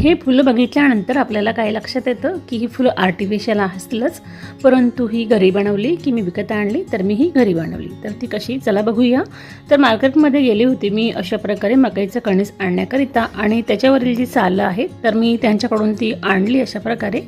हे फुलं बघितल्यानंतर आपल्याला काय लक्षात येतं की ही फुलं आर्टिफिशियल असतीलच, परंतु ही घरी बनवली की मी विकत आणली तर मी ही घरी बनवली. तर ती कशी चला बघूया. तर मार्केटमध्ये गेली होती मी अशा प्रकारे मकईचं कणीस आणण्याकरिता आणि त्याच्यावरील जी सालं आहे तर मी त्यांच्याकडून ती आणली अशा प्रकारे.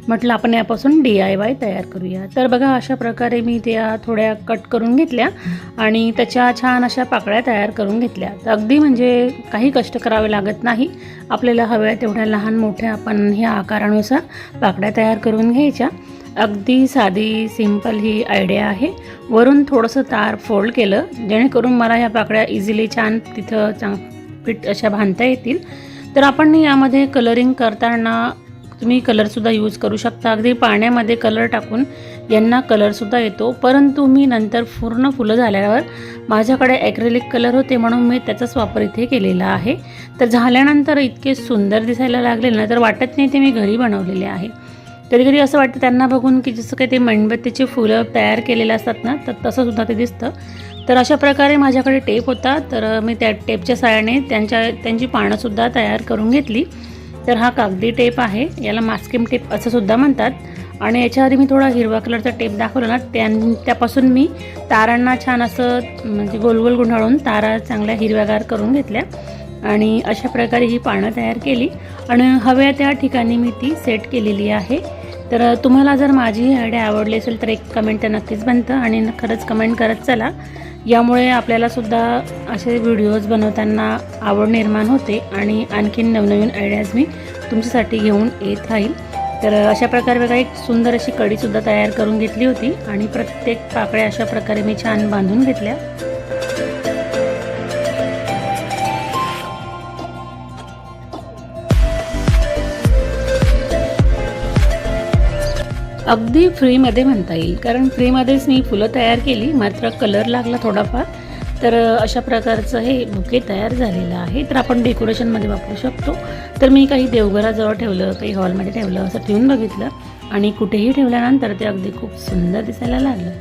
म्हटलं आपण यापासून DIY तयार करूया. तर बघा अशा प्रकारे मी त्या थोड्या कट करून घेतल्या आणि त्याच्या छान अशा पाकळ्या तयार करून घेतल्या. तर अगदी म्हणजे काही कष्ट करावे लागत नाही. आपल्याला हव्या तेवढ्या लहान मोठ्या आपण ह्या आकारानुसार पाकळ्या तयार करून घ्यायच्या. अगदी साधी सिंपल ही आयडिया आहे. वरून थोडंसं तार फोल्ड केलं जेणेकरून मला ह्या पाकळ्या इझिली छान तिथं फिट अशा बांधता येतील. तर आपण यामध्ये कलरिंग करताना तुम्ही कलरसुद्धा यूज करू शकता. अगदी पाण्यामध्ये कलर टाकून यांना कलरसुद्धा येतो, परंतु मी नंतर पूर्ण फुलं झाल्यावर माझ्याकडे ॲक्रेलिक कलर होते म्हणून मी त्याचाच वापर इथे केलेला आहे. तर झाल्यानंतर इतके सुंदर दिसायला लागले ना, तर वाटत नाही ते मी घरी बनवलेले आहे. कधी कधी असं वाटतं त्यांना बघून की जसं काही ते मेणबत्तीचे फुलं तयार केलेले असतात ना, तर तसंसुद्धा ते दिसतं. तर अशा प्रकारे माझ्याकडे टेप होता, तर मी त्या टेपच्या सहाय्याने त्यांची पानंसुद्धा तयार करून घेतली. तर हा कागदी टेप आहे, याला मास्किंग टेप असं सुद्धा म्हणतात. आणि याच्या आधी मी थोडा हिरवा कलरचा टेप दाखवला ना, त्यापासून मी तारांना छान असं म्हणजे गोल गोल गुंडाळून तारा चांगल्या हिरव्यागार करून घेतल्या आणि अशा प्रकारे ही पानं तयार केली आणि हव्या त्या ठिकाणी मी ती सेट केलेली आहे. तर तुम्हाला जर माझी ही आयडिया आवडली असेल तर एक कमेंट तर नक्कीच बनतं आणि खरंच कमेंट करत चला. यामुळे आपल्यालासुद्धा असे व्हिडिओज बनवताना आवड निर्माण होते आणि आणखीन नवनवीन आयडियाज मी तुमच्यासाठी घेऊन येत राहील. तर अशा प्रकारे बघा एक सुंदर अशी कढीसुद्धा तयार करून घेतली होती आणि प्रत्येक पाकळ्या अशा प्रकारे मी छान बांधून घेतल्या. अगदी फ्रीमध्ये म्हणता येईल, कारण फ्रीमध्येच मी फुलं तयार केली, मात्र कलर लागला थोडाफार. तर अशा प्रकारचं हे बुके तयार झालेलं आहे. तर आपण डेकोरेशनमध्ये वापरू शकतो. तर मी काही देवघराजवळ ठेवलं, काही हॉलमध्ये ठेवलं, असं ठेवून बघितलं आणि कुठेही ठेवल्यानंतर ते अगदी खूप सुंदर दिसायला लागलं.